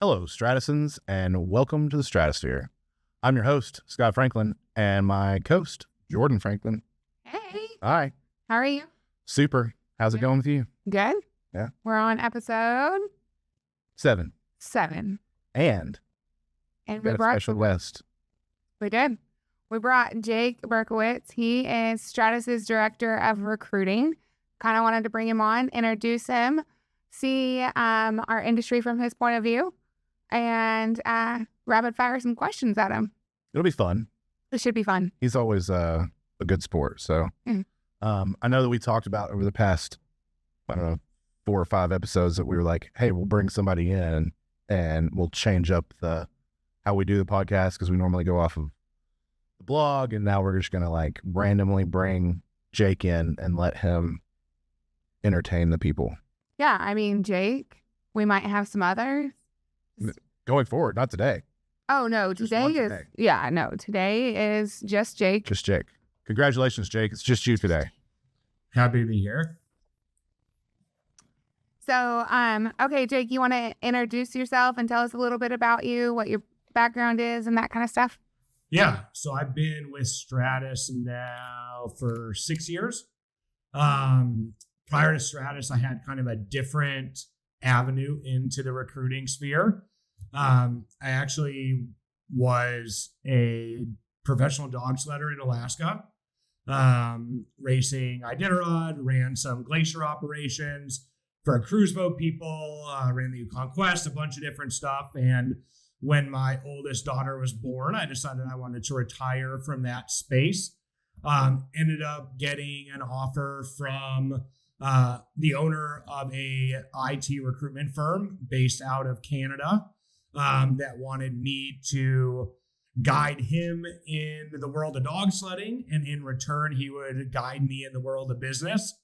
Hello, Stratisans, and welcome to the Straticephere. I'm your host, Scott Franklin, and my co-host, Jordan Franklin. Hey. Hi. How are you? Super. How's it going with you? Good. Yeah. We're on episode 7. 7. And we got a brought special guest. We did. We brought Jake Berkowitz. He is Stratice's director of recruiting. Kind of wanted to bring him on, introduce him, see our industry from his point of view, and rapid fire some questions at him. It'll be fun. It should be fun. He's always a good sport. So I know that we talked about over the past, 4 or 5 episodes that we were like, hey, we'll bring somebody in and we'll change up how we do the podcast, because we normally go off of the blog, and now we're just going to randomly bring Jake in and let him entertain the people. Yeah, I mean, Jake, we might have some others. Going forward, not today. Oh, no, today is just Jake. Just Jake. Congratulations, Jake. It's just you today. Happy to be here. So, okay, Jake, you want to introduce yourself and tell us a little bit about you, what your background is and that kind of stuff? Yeah, so I've been with Stratice now for 6 years. Prior to Stratice, I had kind of a different avenue into the recruiting sphere. I actually was a professional dog sledder in Alaska, racing Iditarod, ran some glacier operations for cruise boat people, ran the Yukon Quest, a bunch of different stuff. And when my oldest daughter was born, I decided I wanted to retire from that space. Ended up getting an offer from the owner of a IT recruitment firm based out of Canada that wanted me to guide him in the world of dog sledding, and in return he would guide me in the world of business.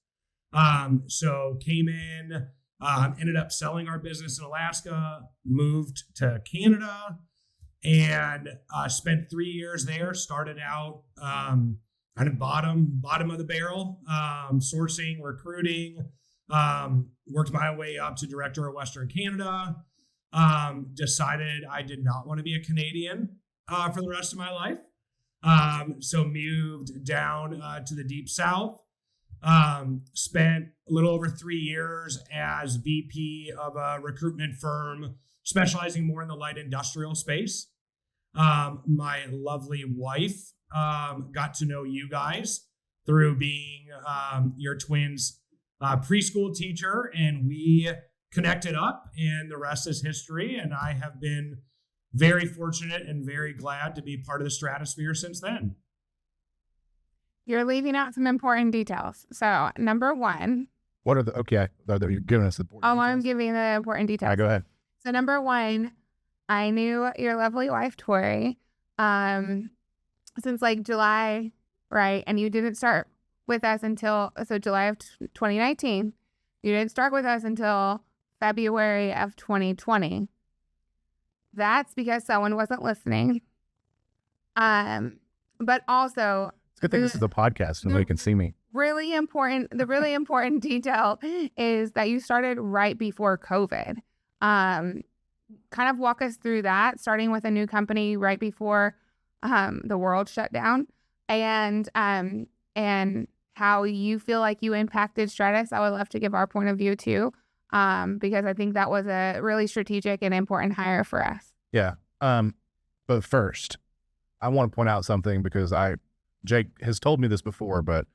So came in, ended up selling our business in Alaska, moved to Canada, and spent 3 years there. Started out kind of bottom of the barrel, sourcing, recruiting, worked my way up to director of Western Canada. Decided I did not want to be a Canadian for the rest of my life. So moved down to the deep south. Spent a little over 3 years as VP of a recruitment firm specializing more in the light industrial space. My lovely wife got to know you guys through being your twins' preschool teacher, and we connected up, and the rest is history. And I have been very fortunate and very glad to be part of the Straticephere since then. You're leaving out some important details. So, number one. What are you're giving us the important details? I'm giving the important details. All right, go ahead. So, number one, I knew your lovely wife, Tori, since July, right? And you didn't start with us until, July of 2019. You didn't start with us until February of 2020. That's because someone wasn't listening. But also, it's a good thing this is a podcast and nobody can see me. The really important detail is that you started right before COVID. Kind of walk us through that, starting with a new company right before the world shut down, and how you feel like you impacted Stratice. I would love to give our point of view too, because I think that was a really strategic and important hire for us. Yeah. But first, I want to point out something, because Jake has told me this before, but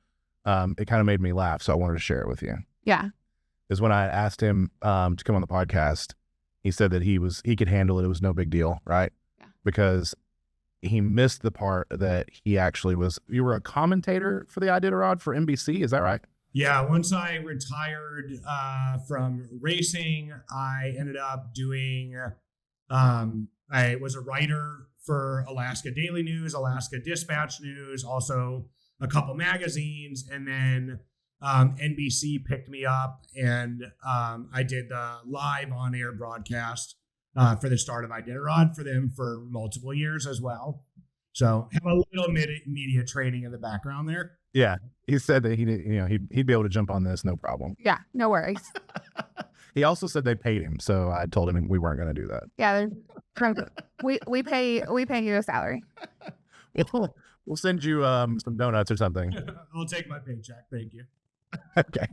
it kind of made me laugh, so I wanted to share it with you. Yeah. Is when I asked him to come on the podcast, he said that he could handle it. It was no big deal, right? Yeah. Because he missed the part that he actually was. You were a commentator for the Iditarod for NBC, is that right? Yeah. Once I retired from racing, I ended up doing. I was a writer for Alaska Daily News, Alaska Dispatch News, also a couple magazines, and then NBC picked me up, and I did the live on-air broadcast for the start of Iditarod for them for multiple years as well. So have a little media training in the background there. Yeah, he said that he'd be able to jump on this, no problem. Yeah, no worries. He also said they paid him, so I told him we weren't going to do that. Yeah, we pay you a salary. We'll send you some donuts or something. I'll take my paycheck. Thank you. Okay.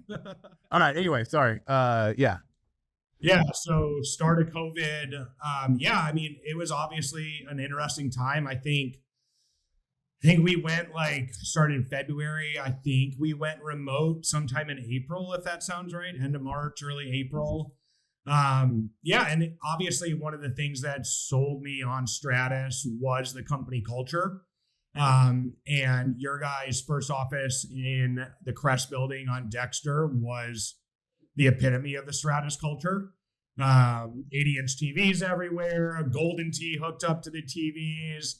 All right. Anyway, sorry. Yeah. Yeah. So started COVID. Yeah. I mean, it was obviously an interesting time. I think we went started in February. I think we went remote sometime in April, if that sounds right. End of March, early April. Yeah. And obviously one of the things that sold me on Stratice was the company culture. And your guys' first office in the Crest building on Dexter was the epitome of the Stratice culture. 80-inch TVs everywhere, a golden tee hooked up to the TVs,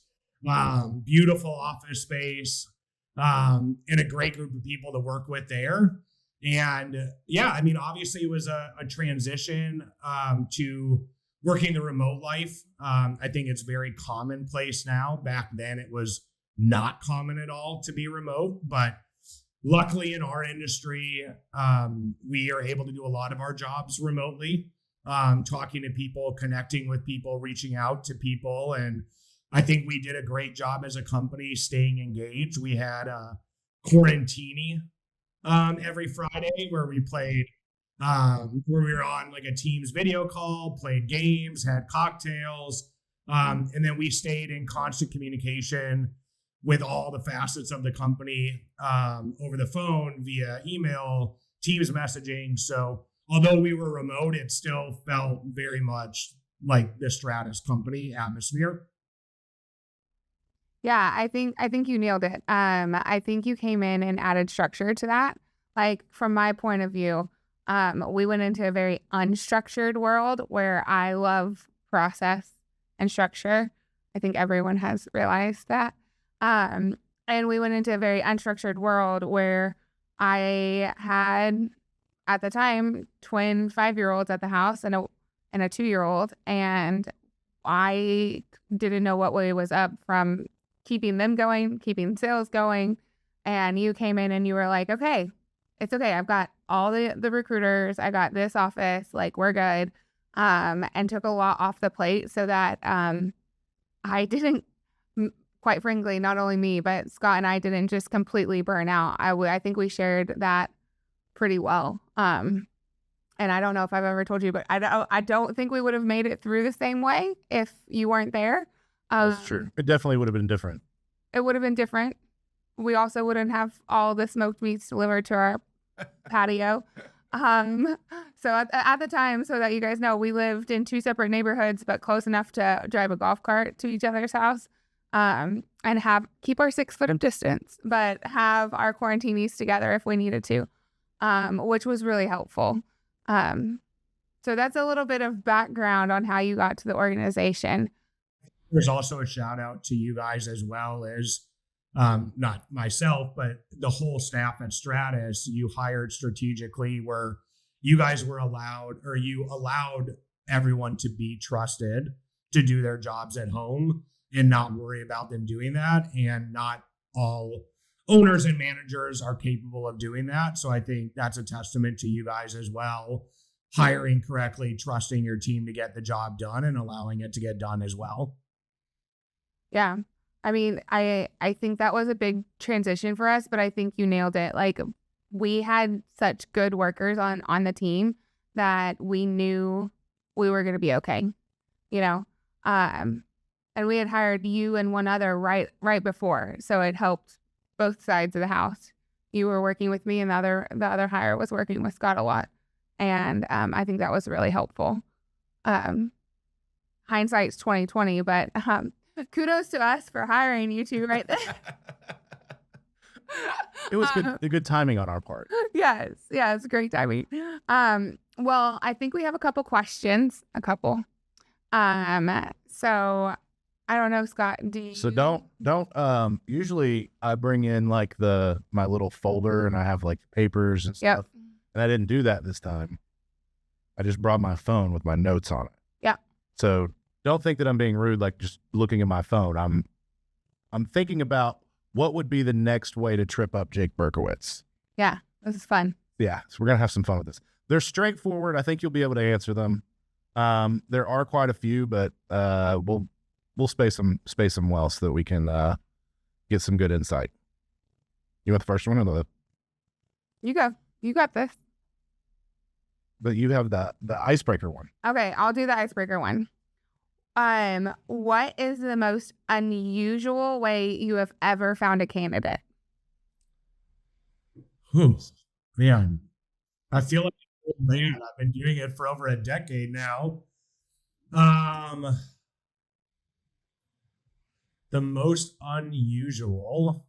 beautiful office space, and a great group of people to work with there. And yeah, I mean, obviously it was a transition to working the remote life. I think it's very commonplace now. Back then it was not common at all to be remote, but luckily in our industry, we are able to do a lot of our jobs remotely, talking to people, connecting with people, reaching out to people. And I think we did a great job as a company staying engaged. We had a quarantini every Friday where we played, where we were on like a Teams video call, played games, had cocktails, and then we stayed in constant communication with all the facets of the company over the phone, via email, Teams messaging. So although we were remote, it still felt very much like the Stratice company atmosphere. Yeah, I think you nailed it. I think you came in and added structure to that. Like from my point of view, we went into a very unstructured world where I love process and structure. I think everyone has realized that. And we went into a very unstructured world where I had, at the time, twin 5-year-olds at the house and a 2-year-old, and I didn't know what way was up from keeping them going, keeping sales going. And you came in and you were like, okay, it's okay. I've got all the recruiters. I got this office, like we're good. And took a lot off the plate so that I didn't, quite frankly, not only me, but Scott and I didn't just completely burn out. I think we shared that pretty well. And I don't know if I've ever told you, but I don't think we would have made it through the same way if you weren't there. That's true. It definitely would have been different. It would have been different. We also wouldn't have all the smoked meats delivered to our patio. So at the time, so that you guys know, we lived in 2 separate neighborhoods, but close enough to drive a golf cart to each other's house. And keep our 6 foot of distance, but have our quarantinis together if we needed to, which was really helpful. So that's a little bit of background on how you got to the organization. There's also a shout out to you guys as well as, not myself, but the whole staff at Stratice. You hired strategically where you guys were you allowed everyone to be trusted to do their jobs at home and not worry about them doing that. And not all owners and managers are capable of doing that. So I think that's a testament to you guys as well, hiring correctly, trusting your team to get the job done and allowing it to get done as well. Yeah. I mean, I think that was a big transition for us, but I think you nailed it. Like, we had such good workers on the team that we knew we were going to be okay, you know? And we had hired you and one other right before. So it helped both sides of the house. You were working with me and the other hire was working with Scott a lot. And I think that was really helpful. Hindsight's 2020, but kudos to us for hiring you two right there. It was good timing on our part. Yes. Yeah, it's great timing. Well, I think we have a couple questions. So I don't know, Scott, do you... So don't usually I bring in like my little folder and I have like papers and stuff. Yep. And I didn't do that this time. I just brought my phone with my notes on it. Yeah. So don't think that I'm being rude, like just looking at my phone. I'm thinking about what would be the next way to trip up Jake Berkowitz. Yeah, this is fun. Yeah, so we're going to have some fun with this. they're straightforward. I think you'll be able to answer them. There are quite a few, but we'll space them well so that we can get some good insight. You want the first one or the? You go. You got this. But you have the icebreaker one. Okay, I'll do the icebreaker one. What is the most unusual way you have ever found a candidate? Man, I feel like an old man. I've been doing it for over a decade now. The most unusual.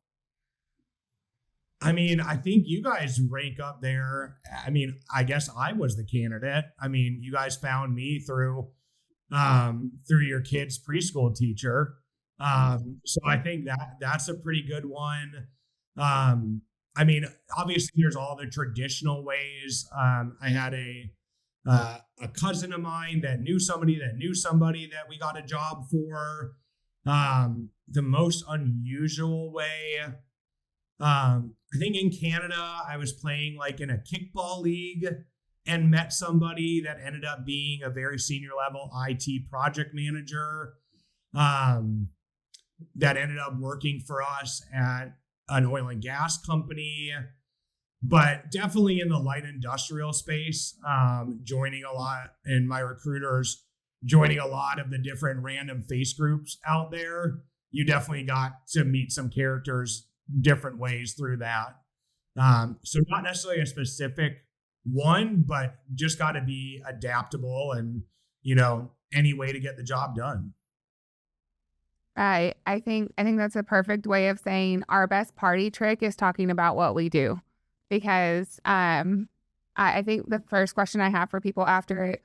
I mean, I think you guys rank up there. I mean, I guess I was the candidate. I mean, you guys found me through your kid's preschool teacher. So I think that's a pretty good one. I mean, obviously there's all the traditional ways. I had a cousin of mine that knew somebody that we got a job for. The most unusual way, I think in Canada, I was playing like in a kickball league and met somebody that ended up being a very senior level IT project manager, that ended up working for us at an oil and gas company, but definitely in the light industrial space, joining a lot, and my recruiters joining a lot of the different random face groups out there. You definitely got to meet some characters different ways through that. So not necessarily a specific one, but just got to be adaptable and, any way to get the job done. Right. I think that's a perfect way of saying our best party trick is talking about what we do, because I think the first question I have for people after it,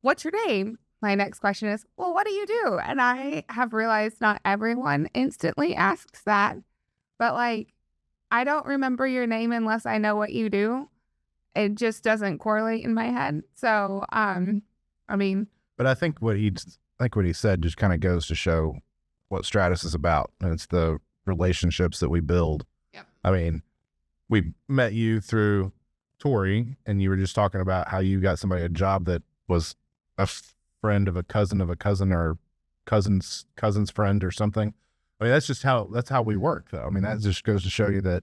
what's your name? My next question is, well, what do you do? And I have realized not everyone instantly asks that, but like, I don't remember your name unless I know what you do. It just doesn't correlate in my head. So, I mean, but I think what he said just kind of goes to show what Stratice is about. And it's the relationships that we build. Yep. I mean, we met you through Tori, and you were just talking about how you got somebody a job that was a friend of a cousin or cousin's friend or something. I mean, that's how we work, though. I mean, that just goes to show you that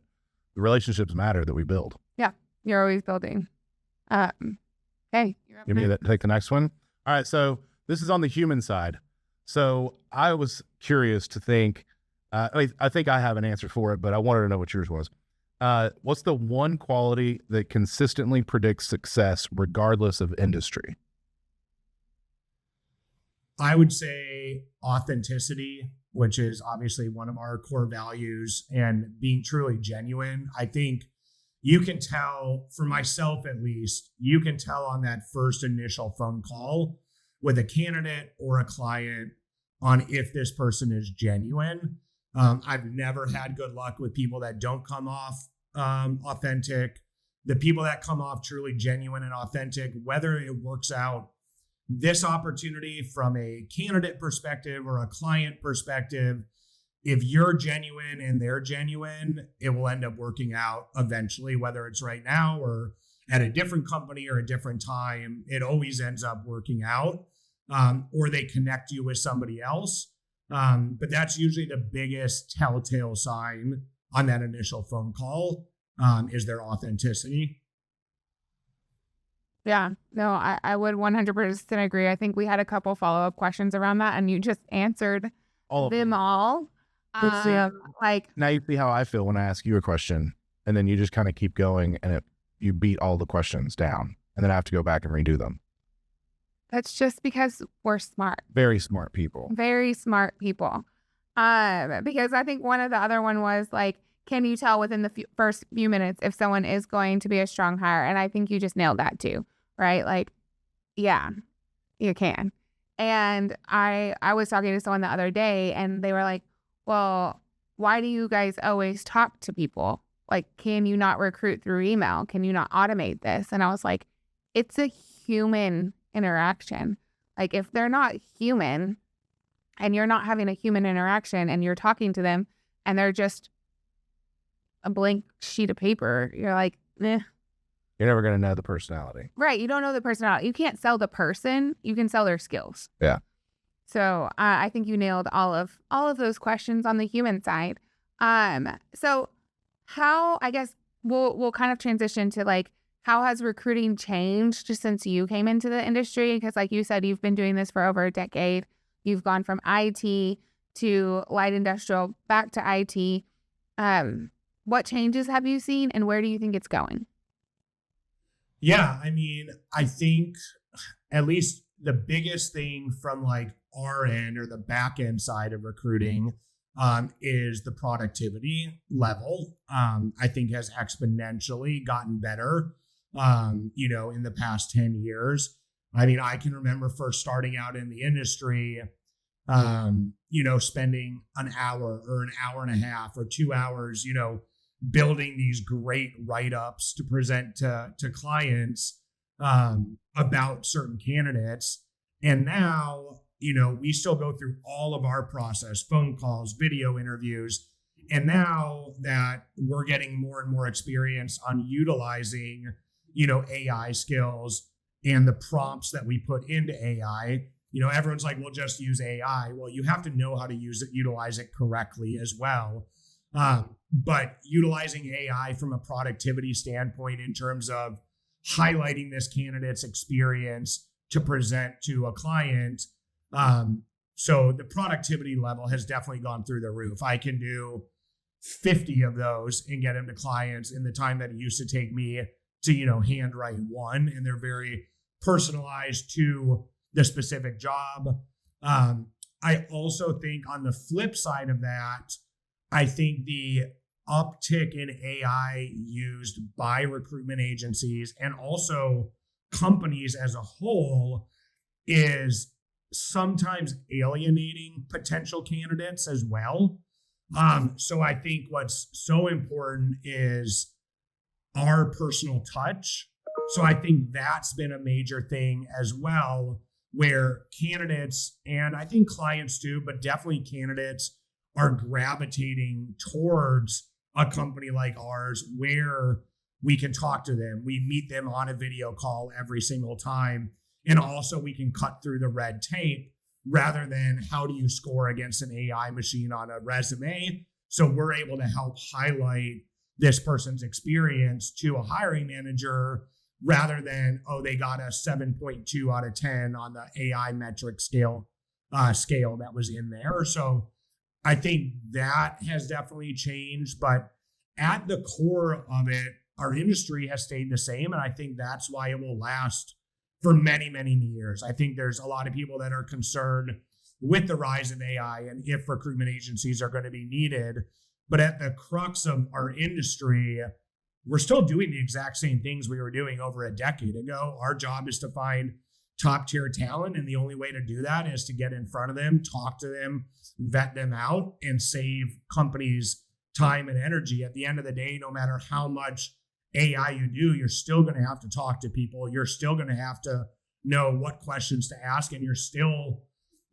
the relationships matter that we build. Yeah, you're always building. Hey, you're up Give me that. Take the next one. All right, so this is on the human side. So I was curious to think. I think I have an answer for it, but I wanted to know what yours was. What's the one quality that consistently predicts success regardless of industry? I would say authenticity, which is obviously one of our core values, and being truly genuine. I think you can tell, for myself at least, you can tell on that first initial phone call with a candidate or a client on if this person is genuine. I've never had good luck with people that don't come off authentic. The people that come off truly genuine and authentic, whether it works out this opportunity from a candidate perspective or a client perspective, if you're genuine and they're genuine, it will end up working out eventually, whether it's right now or at a different company or a different time. It always ends up working out, or they connect you with somebody else. But that's usually the biggest telltale sign on that initial phone call, is their authenticity. Yeah, no, I would 100% agree. I think we had a couple follow-up questions around that, and you just answered them all. Now you see how I feel when I ask you a question, and then you just kind of keep going, and you beat all the questions down, and then I have to go back and redo them. That's just because we're smart. Very smart people. Very smart people. Because I think one of the other one was like, can you tell within the first few minutes if someone is going to be a strong hire? And I think you just nailed that too, right? Like, yeah, you can. And I was talking to someone the other day, and they were like, well, why do you guys always talk to people? Like, can you not recruit through email? Can you not automate this? And I was like, it's a human interaction. Like, if they're not human and you're not having a human interaction and you're talking to them and they're just a blank sheet of paper, you're like, eh. You're never going to know the personality. Right. You don't know the personality. You can't sell the person. You can sell their skills. Yeah. So I think you nailed all of those questions on the human side. So how, I guess we'll kind of transition to like, how has recruiting changed just since you came into the industry? Because like you said, you've been doing this for over a decade. You've gone from IT to light industrial back to IT. What changes have you seen and where do you think it's going? Yeah, I mean, I think at least the biggest thing from like our end or the back end side of recruiting is the productivity level. I think has exponentially gotten better, in the past 10 years. I mean, I can remember first starting out in the industry, spending an hour or an hour and a half or 2 hours, building these great write-ups to present to clients about certain candidates. And now, we still go through all of our process, phone calls, video interviews. And now that we're getting more and more experience on utilizing, AI skills and the prompts that we put into AI, everyone's like, well, just use AI. Well, you have to know how to utilize it correctly as well. But utilizing AI from a productivity standpoint in terms of highlighting this candidate's experience to present to a client. So the productivity level has definitely gone through the roof. I can do 50 of those and get them to clients in the time that it used to take me to, handwrite one, and they're very personalized to the specific job. I also think on the flip side of that, I think the uptick in AI used by recruitment agencies and also companies as a whole is sometimes alienating potential candidates as well. So I think what's so important is our personal touch. So I think that's been a major thing as well, where candidates, and I think clients too, but definitely candidates, are gravitating towards a company like ours where we can talk to them. We meet them on a video call every single time. And also we can cut through the red tape rather than how do you score against an AI machine on a resume. So we're able to help highlight this person's experience to a hiring manager rather than, they got a 7.2 out of 10 on the AI metric scale that was in there. So I think that has definitely changed, but at the core of it, our industry has stayed the same. And I think that's why it will last for many, many years. I think there's a lot of people that are concerned with the rise of AI and if recruitment agencies are going to be needed. But at the crux of our industry, we're still doing the exact same things we were doing over a decade ago. Our job is to find top tier talent. And the only way to do that is to get in front of them, talk to them, vet them out, and save companies time and energy. At the end of the day, no matter how much AI you do, you're still going to have to talk to people. You're still going to have to know what questions to ask. And you're still,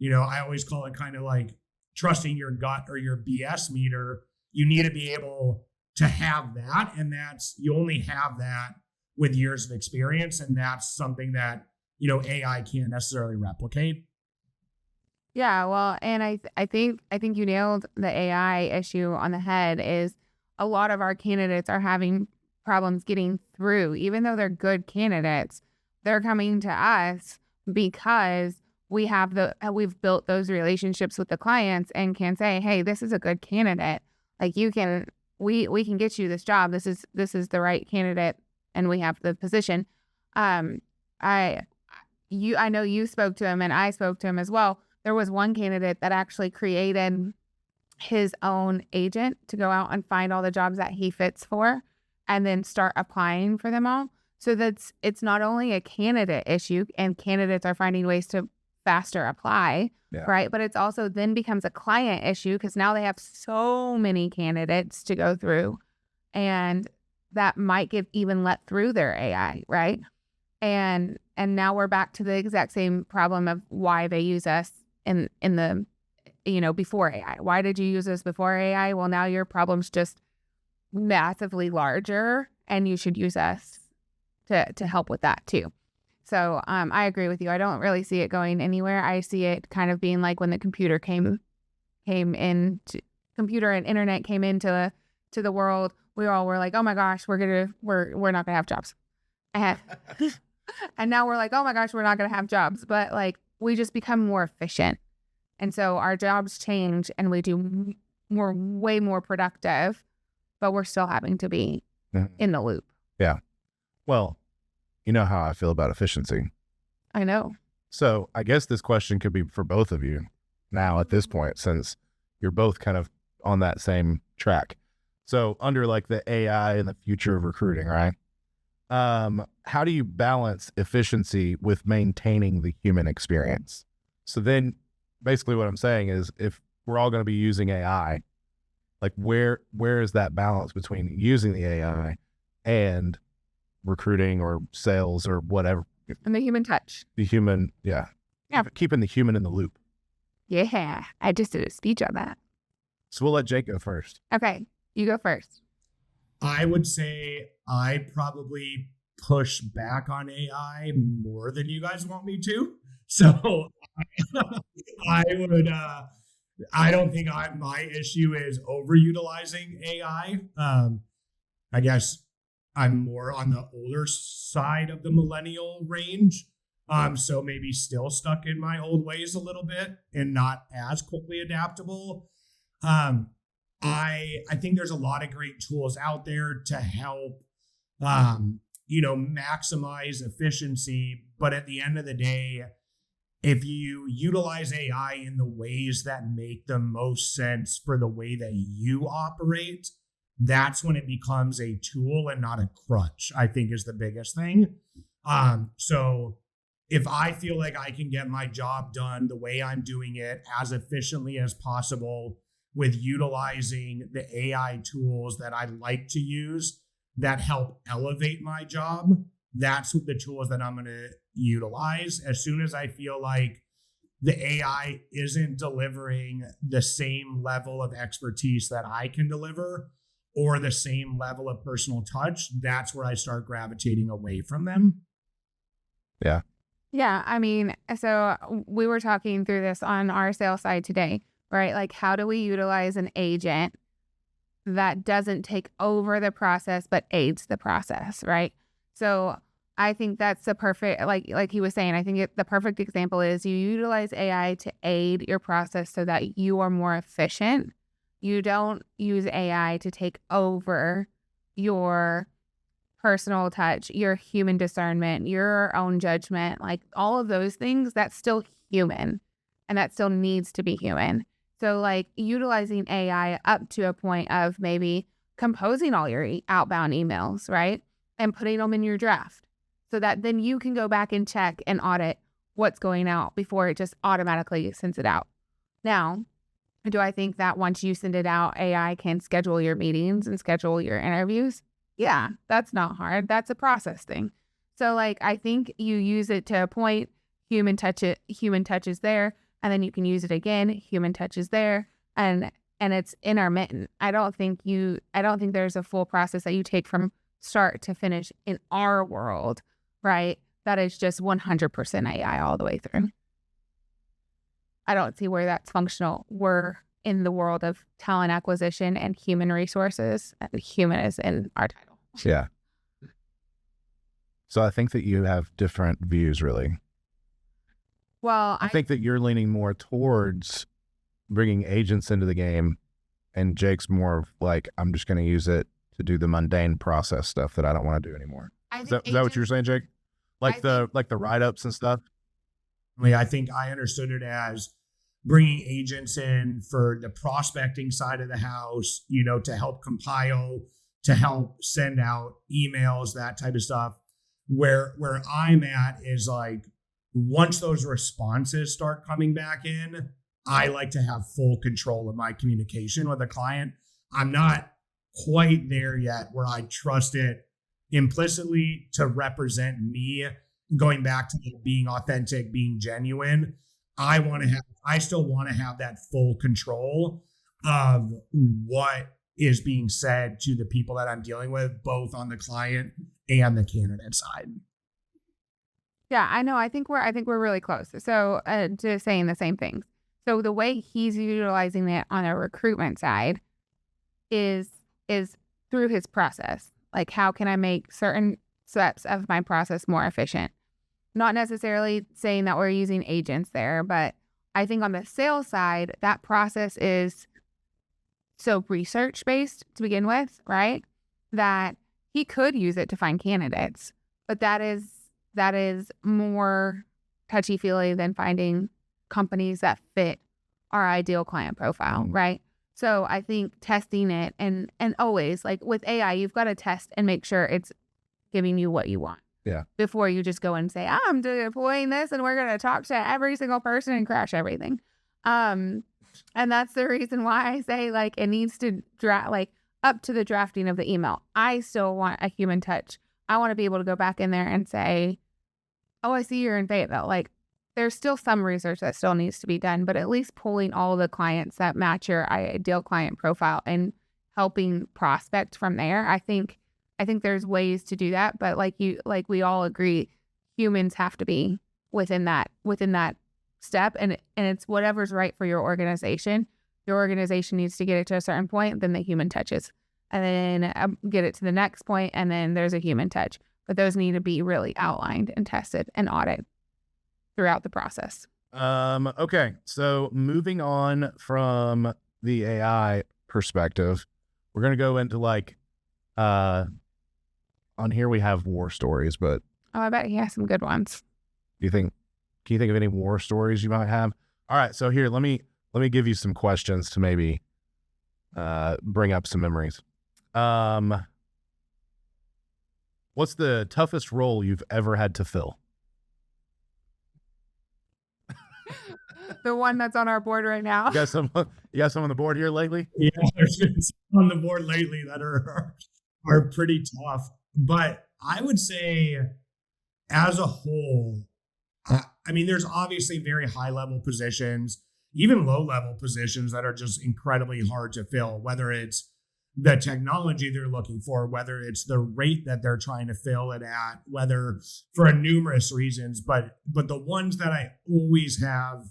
I always call it kind of like trusting your gut or your BS meter. You need to be able to have that. And you only have that with years of experience. And that's something that, AI can't necessarily replicate. Yeah, well, and I think you nailed the AI issue on the head. Is a lot of our candidates are having problems getting through, even though they're good candidates. They're coming to us because we've built those relationships with the clients and can say, hey, this is a good candidate. Like we can get you this job. This is the right candidate, and we have the position. I know you spoke to him and I spoke to him as well. There was one candidate that actually created his own agent to go out and find all the jobs that he fits for and then start applying for them all. So it's not only a candidate issue, and candidates are finding ways to faster apply, right? But it's also then becomes a client issue because now they have so many candidates to go through, and that might get even let through their AI, right? And now we're back to the exact same problem of why they use us in the, before AI. Why did you use us before AI? Well, now your problem's just massively larger and you should use us to help with that too. So I agree with you. I don't really see it going anywhere. I see it kind of being like when the computer came in, computer and internet came into the world. We all were like, oh my gosh, we're not gonna have jobs. And now we're like, oh my gosh, we're not gonna have jobs. But like we just become more efficient, and so our jobs change, and we do way more productive, but we're still having to be in the loop. Yeah. Well, you know how I feel about efficiency. I know. So I guess this question could be for both of you now at this point, since you're both kind of on that same track. So under like the AI and the future of recruiting, right? How do you balance efficiency with maintaining the human experience? So then basically what I'm saying is if we're all going to be using AI, like where is that balance between using the AI and recruiting or sales or whatever? And the human touch. The human, yeah. Keeping the human in the loop. Yeah, I just did a speech on that. So we'll let Jake go first. Okay, you go first. I would say I probably push back on AI more than you guys want me to. So I would, I don't think my issue is overutilizing AI. I guess I'm more on the older side of the millennial range. So maybe still stuck in my old ways a little bit and not as quickly adaptable. I think there's a lot of great tools out there to help, maximize efficiency. But at the end of the day, if you utilize AI in the ways that make the most sense for the way that you operate, that's when it becomes a tool and not a crutch, I think is the biggest thing. So if I feel like I can get my job done the way I'm doing it as efficiently as possible with utilizing the AI tools that I like to use that help elevate my job, that's the tools that I'm going to utilize. As soon as I feel like the AI isn't delivering the same level of expertise that I can deliver or the same level of personal touch, that's where I start gravitating away from them. Yeah. Yeah, I mean, so we were talking through this on our sales side today, right? Like, how do we utilize an agent that doesn't take over the process but aids the process, right? So I think that's the perfect, like he was saying, I think the perfect example is you utilize AI to aid your process so that you are more efficient. You don't use AI to take over your personal touch, your human discernment, your own judgment, like all of those things. That's still human, and that still needs to be human. So like utilizing AI up to a point of maybe composing all your outbound emails, right? And putting them in your draft so that then you can go back and check and audit what's going out before it just automatically sends it out. Now, do I think that once you send it out, AI can schedule your meetings and schedule your interviews? Yeah, that's not hard. That's a process thing. So like, I think you use it to a point, human touch is there, and then you can use it again, human touch is there, and it's intermittent. I don't think there's a full process that you take from start to finish in our world, right? That is just 100% AI all the way through. I don't see where that's functional. We're in the world of talent acquisition and human resources. Human is in our title. Yeah. So I think that you have different views, really. Well, I think that you're leaning more towards bringing agents into the game, and Jake's more of like, I'm just going to use it to do the mundane process stuff that I don't want to do anymore. Is that what you were saying, Jake? Like the write-ups and stuff? I think I understood it as bringing agents in for the prospecting side of the house, to help compile, to help send out emails, that type of stuff. Where I'm at is like, once those responses start coming back in, I like to have full control of my communication with a client. I'm not quite there yet where I trust it implicitly to represent me, going back to being authentic, being genuine. I still want to have that full control of what is being said to the people that I'm dealing with, both on the client and the candidate side. Yeah, I know. I think we're really close. So to saying the same things. So the way he's utilizing it on a recruitment side is through his process. Like, how can I make certain steps of my process more efficient? Not necessarily saying that we're using agents there, but I think on the sales side, that process is so research based to begin with, right? That he could use it to find candidates, but that is more touchy feely than finding companies that fit our ideal client profile, right? So I think testing it and always, like with AI, you've got to test and make sure it's giving you what you want. Yeah. Before you just go and say, I'm deploying this and we're going to talk to every single person and crash everything. And that's the reason why I say, like, it needs to up to the drafting of the email. I still want a human touch. I want to be able to go back in there and say, oh, I see you're in Fayetteville. Like, there's still some research that still needs to be done, but at least pulling all the clients that match your ideal client profile and helping prospect from there. I think there's ways to do that, but like we all agree, humans have to be within that step, and it's whatever's right for your organization. Your organization needs to get it to a certain point, then the human touches, and then get it to the next point, and then there's a human touch. But those need to be really outlined and tested and audited throughout the process. Okay, so moving on from the AI perspective, we're gonna go into like on here we have war stories, but I bet he has some good ones. can you think of any war stories you might have? All right, so here, let me give you some questions to maybe bring up some memories. What's the toughest role you've ever had to fill? The one that's on our board right now. You got some on the board here lately? Yeah, there's been some on the board lately that are pretty tough. But I would say, as a whole, I mean, there's obviously very high level positions, even low level positions that are just incredibly hard to fill, whether it's the technology they're looking for, whether it's the rate that they're trying to fill it at, whether for numerous reasons. But the ones that I always have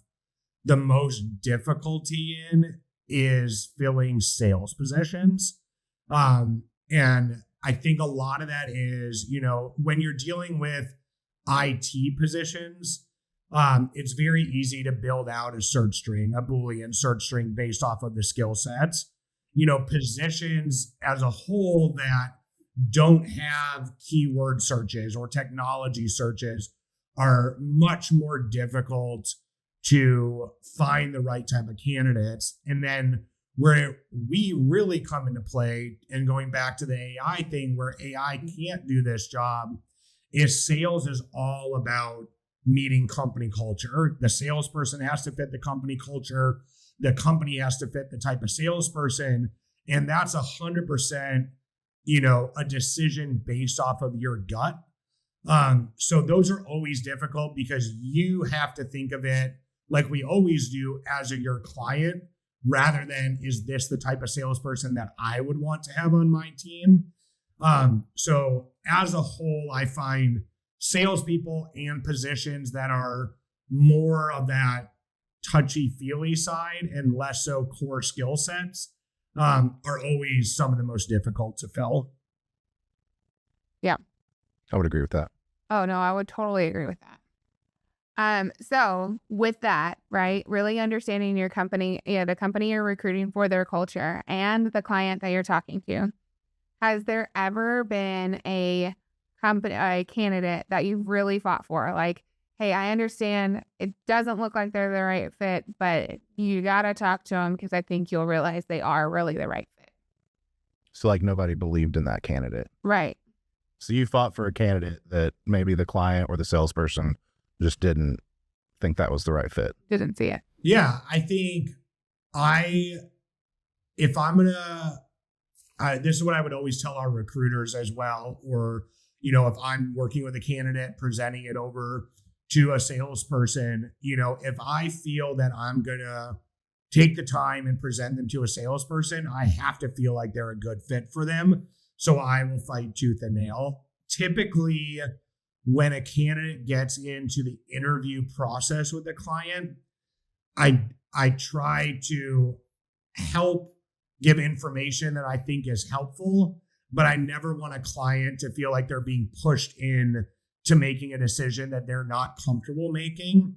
the most difficulty in is filling sales positions. And I think a lot of that is, when you're dealing with IT positions, it's very easy to build out a search string, a Boolean search string based off of the skill sets. Positions as a whole that don't have keyword searches or technology searches are much more difficult to find the right type of candidates. And then where we really come into play, and going back to the AI thing, where AI can't do this job, is sales is all about meeting company culture. The salesperson has to fit the company culture. The company has to fit the type of salesperson. And that's 100%, a decision based off of your gut. So those are always difficult because you have to think of it like we always do as your client, rather than, is this the type of salesperson that I would want to have on my team? So as a whole, I find salespeople and positions that are more of that touchy-feely side and less so core skill sets are always some of the most difficult to fill. Yeah. I would agree with that. Oh, no, I would totally agree with that. So with that, right, really understanding your company, the company you're recruiting for, their culture, and the client that you're talking to, has there ever been a candidate that you've really fought for? Like, hey, I understand it doesn't look like they're the right fit, but you got to talk to them because I think you'll realize they are really the right fit. So like nobody believed in that candidate. Right. So you fought for a candidate that maybe the client or the salesperson just didn't think that was the right fit. Didn't see it. Yeah, I think if I'm going to, this is what I would always tell our recruiters as well, or, if I'm working with a candidate, presenting it over to a salesperson, if I feel that I'm going to take the time and present them to a salesperson, I have to feel like they're a good fit for them. So I will fight tooth and nail typically when a candidate gets into the interview process with the client, I try to help give information that I think is helpful, but I never want a client to feel like they're being pushed in to making a decision that they're not comfortable making.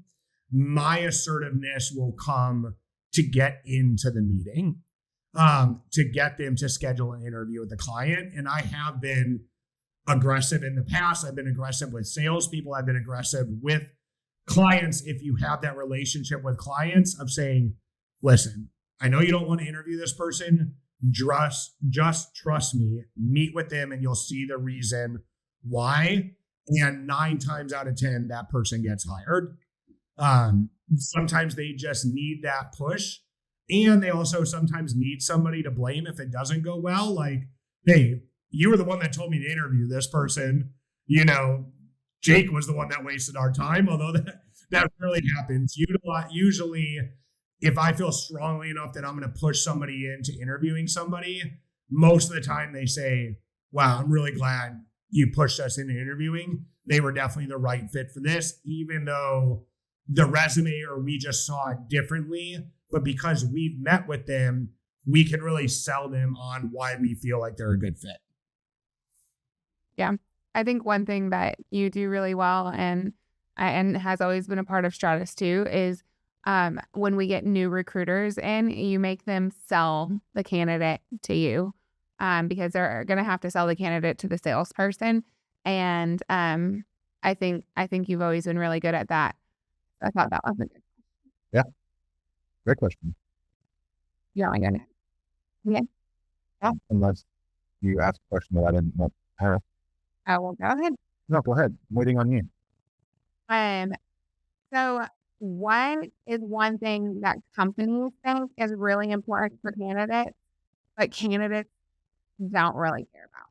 My assertiveness will come to get into the meeting, to get them to schedule an interview with the client. And I have been aggressive in the past. I've been aggressive with salespeople. I've been aggressive with clients. If you have that relationship with clients of saying, listen, I know you don't want to interview this person. Just trust me, meet with them and you'll see the reason why. And 9 times out of 10, that person gets hired. Sometimes they just need that push. And they also sometimes need somebody to blame if it doesn't go well. Like, hey, you were the one that told me to interview this person. You know, Jake was the one that wasted our time, although that really happens. Usually, if I feel strongly enough that I'm going to push somebody into interviewing somebody, most of the time they say, wow, I'm really glad you pushed us into interviewing. They were definitely the right fit for this, even though the resume or we just saw it differently. But because we've met with them, we can really sell them on why we feel like they're a good fit. Yeah. I think one thing that you do really well and has always been a part of Stratice too is when we get new recruiters in, you make them sell the candidate to you because they're going to have to sell the candidate to the salesperson. And I think you've always been really good at that. I thought that was a good. Yeah. Great question. Yeah, my goodness. Yeah. Unless you ask a question that I didn't want to have. Oh, well, go ahead. No, go ahead. I'm waiting on you. So what is one thing that companies think is really important for candidates, but candidates don't really care about?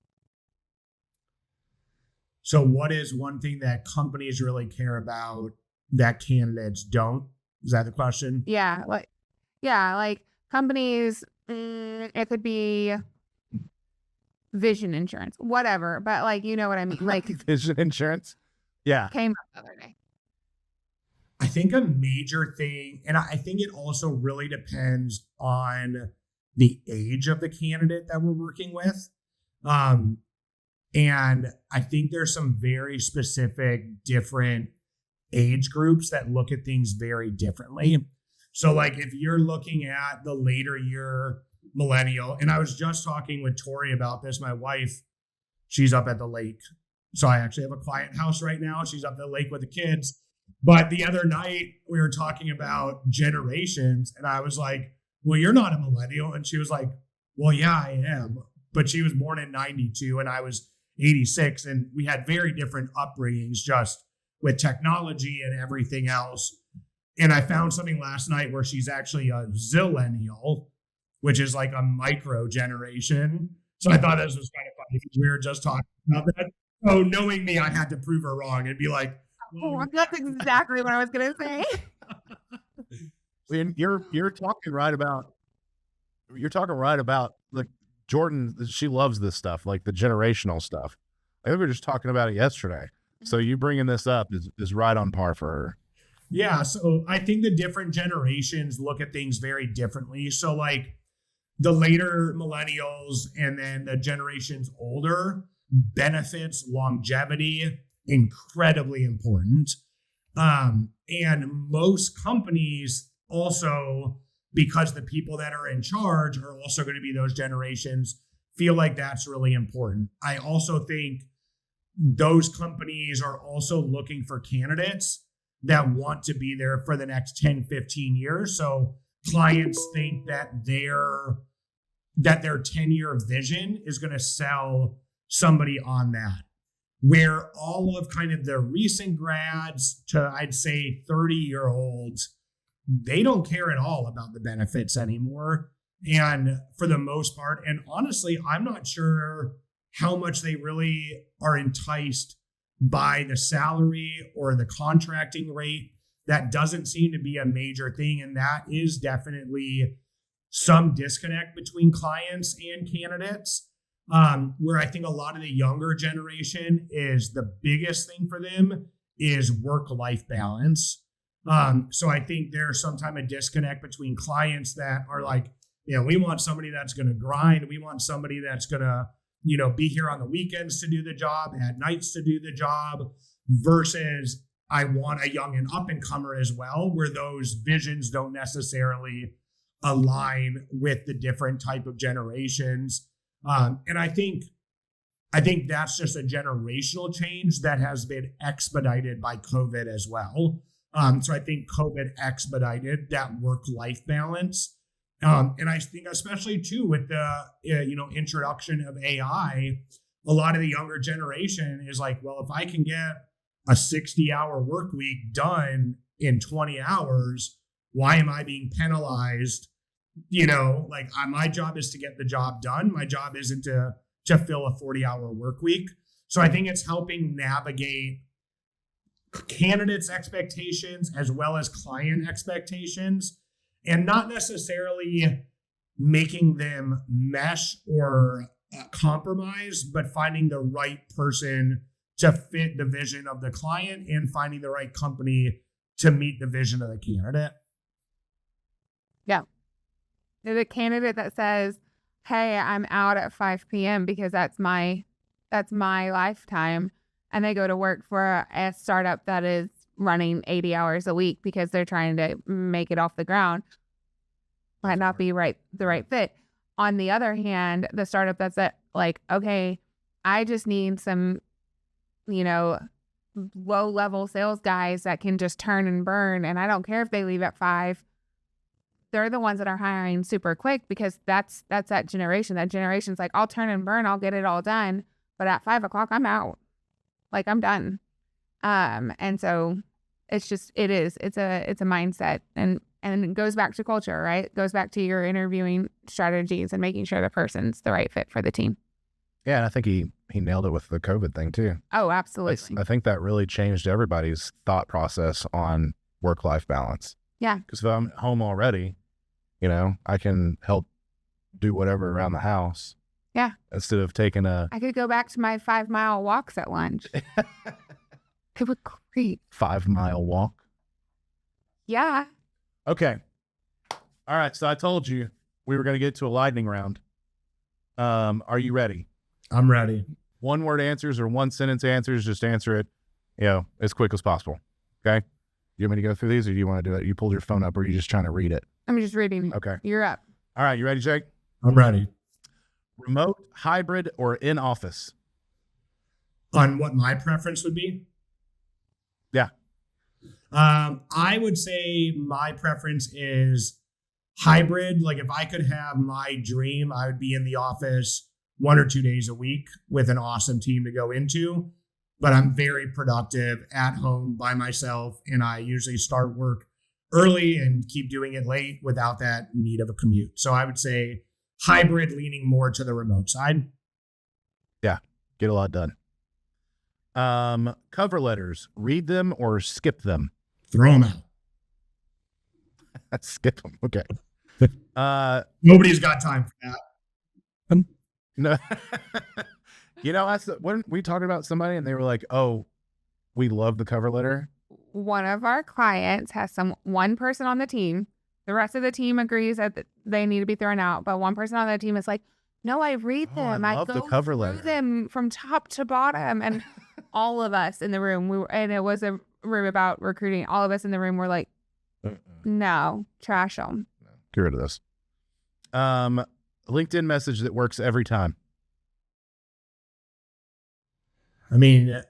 So what is one thing that companies really care about that candidates don't? Is that the question? Yeah, like companies, it could be vision insurance, whatever, but like, you know what I mean? Like Vision insurance? Yeah. Came up the other day. I think a major thing, and I think it also really depends on the age of the candidate that we're working with. And I think there's some very specific different age groups that look at things very differently. So like if you're looking at the later year millennial, and I was just talking with Tori about this, my wife, she's up at the lake. So I actually have a quiet house right now. She's up at the lake with the kids. But the other night we were talking about generations and I was like, well, you're not a millennial. And she was like, well, yeah, I am. But she was born in 92 and I was 86. And we had very different upbringings just with technology and everything else. And I found something last night where she's actually a zillennial, which is like a micro generation. So I thought this was kind of funny because we were just talking about that. So knowing me, I had to prove her wrong and be like, oh, that's exactly what I was going to say. You're talking right about like Jordan. She loves this stuff, like the generational stuff. I think we were just talking about it yesterday. So you bringing this up is right on par for her. Yeah. So I think the different generations look at things very differently. So like the later millennials and then the generations older, benefits, longevity, incredibly important. And most companies also, because the people that are in charge are also going to be those generations, feel like that's really important. I also think those companies are also looking for candidates that want to be there for the next 10, 15 years. So clients think that their 10-year vision is going to sell somebody on that. Where all of kind of the recent grads to, I'd say, 30-year-olds, they don't care at all about the benefits anymore. And for the most part, and honestly, I'm not sure how much they really are enticed by the salary or the contracting rate. That doesn't seem to be a major thing. And that is definitely some disconnect between clients and candidates. Where I think a lot of the younger generation is the biggest thing for them is work-life balance. So I think there's sometimes a disconnect between clients that are like, we want somebody that's going to grind. We want somebody that's going to, be here on the weekends to do the job, at nights to do the job, versus I want a young and up-and-comer as well, where those visions don't necessarily align with the different type of generations. And I think that's just a generational change that has been expedited by COVID as well. So I think COVID expedited that work-life balance. And I think especially too with the introduction of AI, a lot of the younger generation is like, well, if I can get a 60-hour work week done in 20 hours, why am I being penalized? My job is to get the job done. My job isn't to fill a 40-hour work week. So I think it's helping navigate candidates' expectations as well as client expectations, and not necessarily making them mesh or compromise, but finding the right person to fit the vision of the client and finding the right company to meet the vision of the candidate. Yeah. The candidate that says, hey, I'm out at 5 p.m. because that's my lifetime. And they go to work for a startup that is running 80 hours a week because they're trying to make it off the ground. Might not be the right fit. On the other hand, the startup that's like, okay, I just need some, low level sales guys that can just turn and burn. And I don't care if they leave at 5. They're the ones that are hiring super quick because that's that generation. That generation's like, I'll turn and burn. I'll get it all done. But at 5 o'clock, I'm out. Like, I'm done. And so it's a mindset, and it goes back to culture, right? It goes back to your interviewing strategies and making sure the person's the right fit for the team. Yeah. And I think he nailed it with the COVID thing too. Oh, absolutely. I think that really changed everybody's thought process on work-life balance. Yeah. Because if I'm home already, I can help do whatever around the house. Yeah. Instead of taking I could go back to my 5-mile walks at lunch. It would great. 5-mile walk. Yeah. Okay. All right. So I told you we were going to get to a lightning round. Are you ready? I'm ready. 1-word answers or 1-sentence answers. Just answer it, as quick as possible. Okay. You want me to go through these, or do you want to do it? You pulled your phone up, or are you just trying to read it? I'm just reading. Okay. You're up. All right. You ready, Jake? I'm ready. Remote, hybrid, or in office? On what my preference would be? Yeah. I would say my preference is hybrid. Like, if I could have my dream, I would be in the office 1 or 2 days a week with an awesome team to go into. But I'm very productive at home by myself, and I usually start work early and keep doing it late without that need of a commute. So I would say hybrid, leaning more to the remote side. Yeah, get a lot done. Cover letters, read them or skip them? Throw them out. Skip them. Okay. Nobody's got time for that. No. When we talked about somebody and they were like, oh, we love the cover letter. One of our clients has one person on the team. The rest of the team agrees that they need to be thrown out. But one person on the team is like, no, I read them. I love go the cover letter. through them from top to bottom. And all of us in the room, and it was a room about recruiting. All of us in the room were like, no, trash them. Get rid of this. LinkedIn message that works every time. I mean,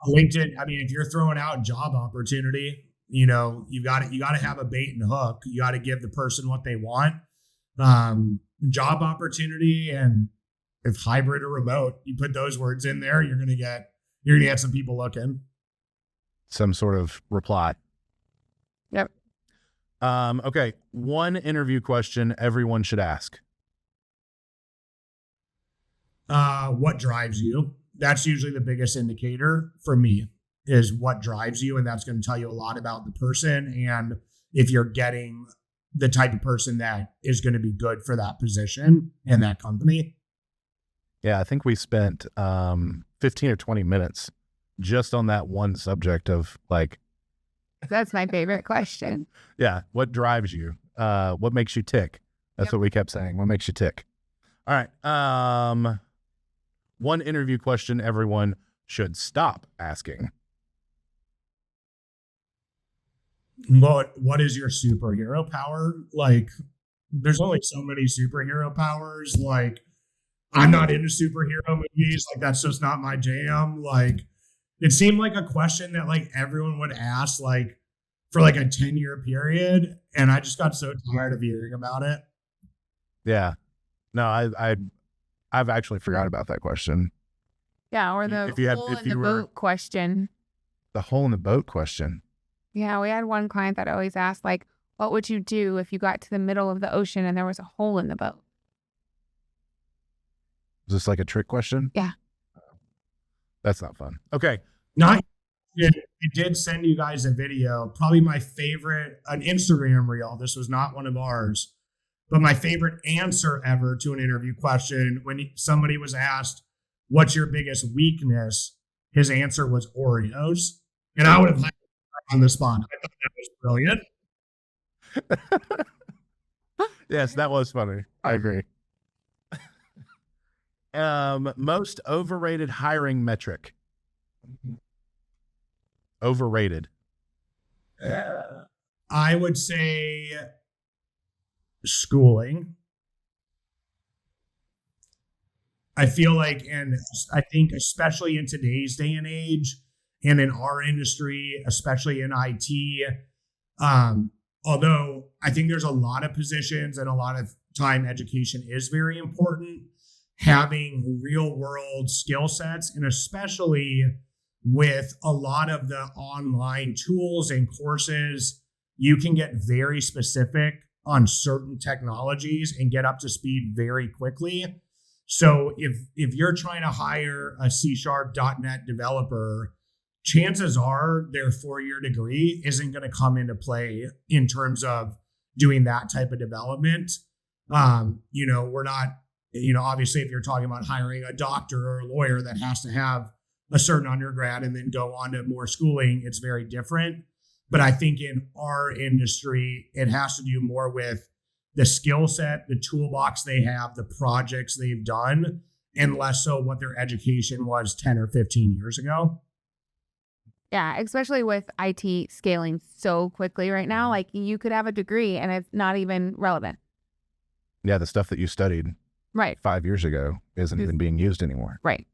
LinkedIn, if you're throwing out job opportunity, you got to have a bait and hook. You got to give the person what they want. Job opportunity, and if hybrid or remote, you put those words in there, you're going to get some people looking. Some sort of reply. Yep. Okay. One interview question everyone should ask. What drives you? That's usually the biggest indicator for me, is what drives you. And that's going to tell you a lot about the person, and if you're getting the type of person that is going to be good for that position and that company. Yeah, I think we spent 15 or 20 minutes just on that one subject of like, That's my favorite question. yeah, what drives you? What makes you tick? That's what we kept saying. What makes you tick? All right. One interview question everyone should stop asking. What is your superhero power? Like, there's only so many superhero powers. Like, I'm not into superhero movies. Like, that's just not my jam. Like, it seemed like a question that like everyone would ask like for like a 10-year period. And I just got so tired of hearing about it. Yeah. No, I've actually forgot about that question. Yeah, or the hole in the boat question. The hole in the boat question. Yeah, we had one client that always asked, like, what would you do if you got to the middle of the ocean and there was a hole in the boat? Is this like a trick question? Yeah. That's not fun. Okay. It did send you guys a video, probably my favorite, an Instagram reel. This was not one of ours, but my favorite answer ever to an interview question when somebody was asked, what's your biggest weakness? His answer was Oreos. And I would have liked on the spot. I thought that was brilliant. Yes, that was funny. I agree. Most overrated hiring metric. Overrated. I would say schooling. I feel like, and I think especially in today's day and age, and in our industry, especially in IT, although I think there's a lot of positions and a lot of time education is very important, having real world skill sets, and especially with a lot of the online tools and courses, you can get very specific on certain technologies and get up to speed very quickly. So if you're trying to hire a C# .NET developer, chances are their 4-year degree isn't going to come into play in terms of doing that type of development. We're not, obviously if you're talking about hiring a doctor or a lawyer that has to have a certain undergrad and then go on to more schooling, it's very different. But I think in our industry, it has to do more with the skill set, the toolbox they have, the projects they've done, and less so what their education was 10 or 15 years ago. Yeah, especially with IT scaling so quickly right now, like you could have a degree and it's not even relevant. Yeah, the stuff that you studied 5 years ago isn't even being used anymore. Right.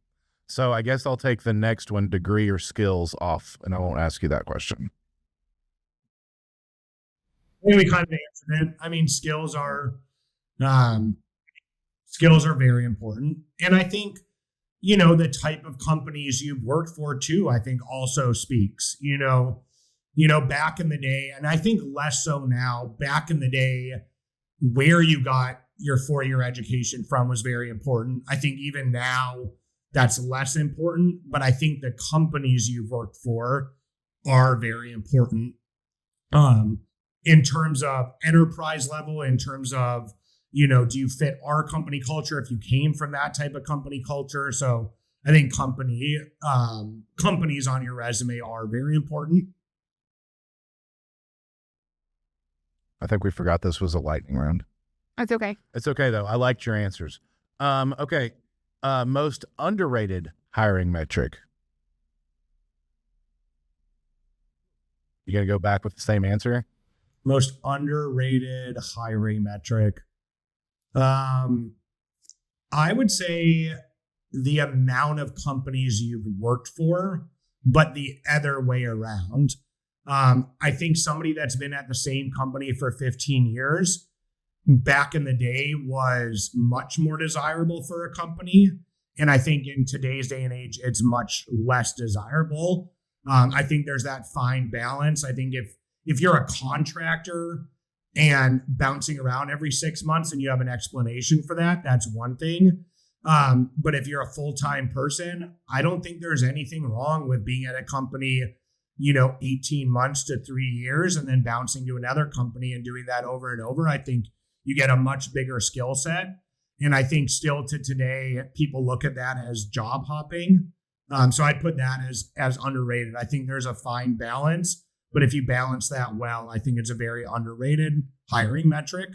So I guess I'll take the next one, degree or skills, off, and I won't ask you that question. We kind of answered it. I mean, skills are very important. And I think, the type of companies you've worked for too, I think also speaks, back in the day, and I think less so now, back in the day, where you got your 4-year education from was very important. I think even now that's less important, but I think the companies you've worked for are very important. In terms of enterprise level, in terms of, do you fit our company culture if you came from that type of company culture? So I think companies on your resume are very important. I think we forgot this was a lightning round. That's okay. It's okay, though. I liked your answers. Okay. Most underrated hiring metric. You going to go back with the same answer? Most underrated hiring metric. I would say the amount of companies you've worked for, but the other way around. I think somebody that's been at the same company for 15 years back in the day was much more desirable for a company. And I think in today's day and age, it's much less desirable. I think there's that fine balance. I think if you're a contractor and bouncing around every 6 months and you have an explanation for that, that's one thing. But if you're a full-time person, I don't think there's anything wrong with being at a company, 18 months to 3 years and then bouncing to another company and doing that over and over. I think you get a much bigger skill set. And I think still to today, people look at that as job hopping. So I'd put that as underrated. I think there's a fine balance, but if you balance that well, I think it's a very underrated hiring metric.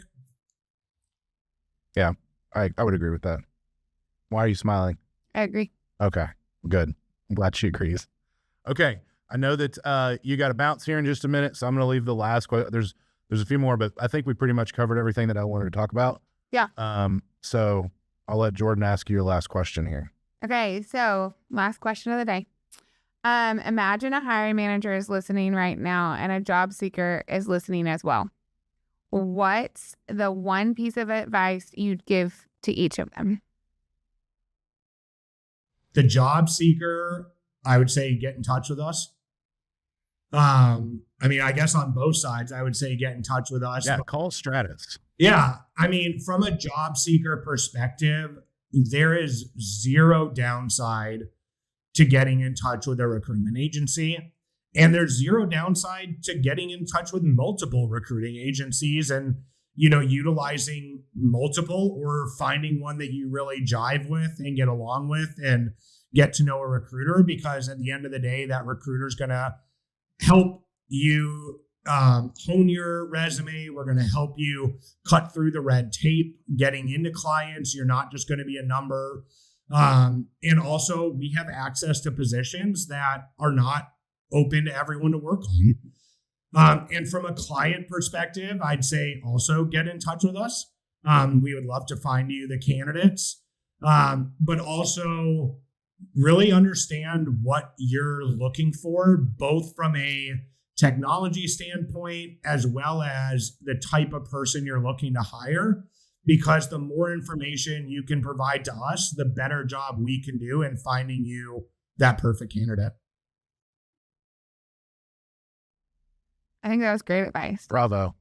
Yeah, I would agree with that. Why are you smiling? I agree. Okay, good. I'm glad she agrees. Okay, I know that you got to bounce here in just a minute, so I'm going to leave the last question. There's a few more, but I think we pretty much covered everything that I wanted to talk about. Yeah. So I'll let Jordan ask you your last question here. Okay, so last question of the day. Imagine a hiring manager is listening right now and a job seeker is listening as well. What's the one piece of advice you'd give to each of them? The job seeker, I would say get in touch with us. I mean, I guess on both sides, I would say get in touch with us. Yeah, call Stratice. Yeah. I mean, from a job seeker perspective, there is zero downside to getting in touch with a recruitment agency. And there's zero downside to getting in touch with multiple recruiting agencies and, utilizing multiple or finding one that you really jive with and get along with and get to know a recruiter, because at the end of the day, that recruiter is going to help you hone your resume. We're going to help you cut through the red tape, getting into clients. You're not just going to be a number. And also we have access to positions that are not open to everyone to work on. And from a client perspective, I'd say also get in touch with us. We would love to find you the candidates, but also really understand what you're looking for, both from a technology standpoint as well as the type of person you're looking to hire, because the more information you can provide to us, the better job we can do in finding you that perfect candidate. I think that was great advice. Bravo.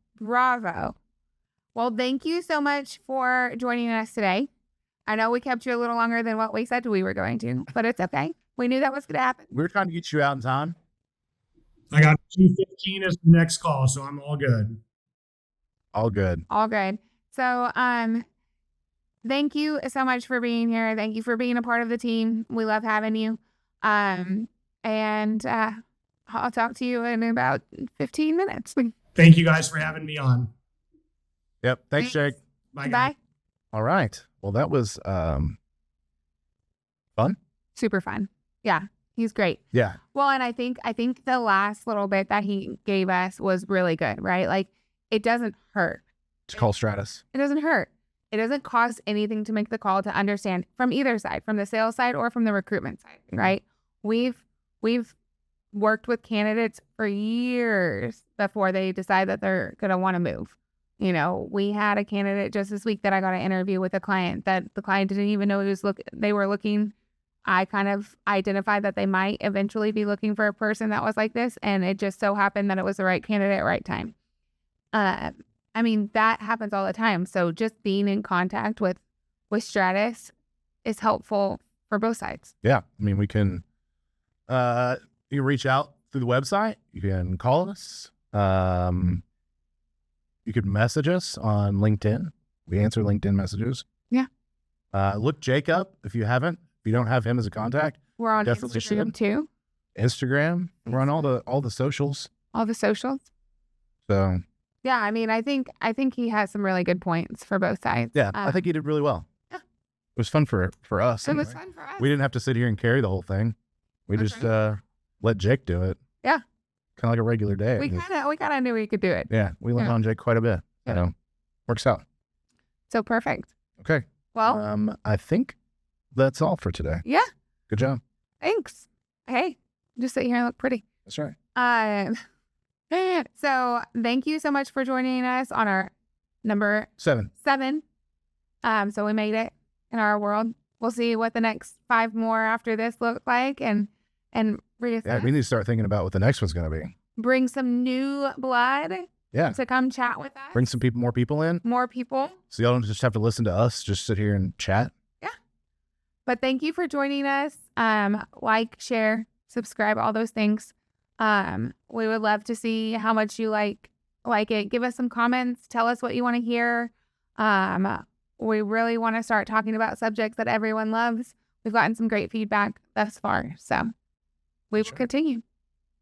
Well, thank you so much for joining us today. I know we kept you a little longer than what we said we were going to, but it's okay. We knew that was going to happen. We were trying to get you out in time. I got 2:15 as the next call, so I'm all good. All good. So, thank you so much for being here. Thank you for being a part of the team. We love having you. And I'll talk to you in about 15 minutes. Thank you guys for having me on. Yep. Thanks, Jake. Bye. Bye. All right. Well, that was fun. Super fun. Yeah. He's great. Yeah. Well, and I think the last little bit that he gave us was really good, right? Like, it doesn't hurt. To call Stratice. It doesn't hurt. It doesn't cost anything to make the call, to understand from either side, from the sales side or from the recruitment side, right? We've worked with candidates for years before they decide that they're going to want to move. We had a candidate just this week that I got an interview with a client that the client didn't even know they were looking. I kind of identified that they might eventually be looking for a person that was like this, and it just so happened that it was the right candidate at the right time. I mean, that happens all the time. So just being in contact with Stratice is helpful for both sides. Yeah. I mean, we can, you can reach out through the website. You can call us. You could message us on LinkedIn. We answer LinkedIn messages. Yeah. Look Jake up if you haven't. If you don't have him as a contact, We're on definitely Instagram should. too. Instagram. We're on all the socials. All the socials. So Yeah, I mean, I think he has some really good points for both sides. yeah, I think he did really well. Yeah. It was fun for us. It was anyway. fun for us. We didn't have to sit here and carry the whole thing. We That's just right. let Jake do it. Yeah. Kind of like a regular day. We kind of knew we could do it. Yeah, we leaned Yeah. on Jake quite a bit. Yeah. Works out. So perfect. Okay. Well, I think that's all for today. yeah. Good job. Thanks. Hey, just sit here and look pretty. That's right. So thank you so much for joining us on our number 7. 7. So we made it in our world. We'll see what the next 5 more after this look like, and reassess. Yeah, we need to start thinking about what the next one's going to be. Bring some new blood. Yeah. To come chat with us. Bring some more people in. More people. So y'all don't just have to listen to us, just sit here and chat. Yeah. But thank you for joining us. Like, share, subscribe, all those things. We would love to see how much you like it. Give us some comments. Tell us what you want to hear. We really want to start talking about subjects that everyone loves. We've gotten some great feedback thus far, so we will continue.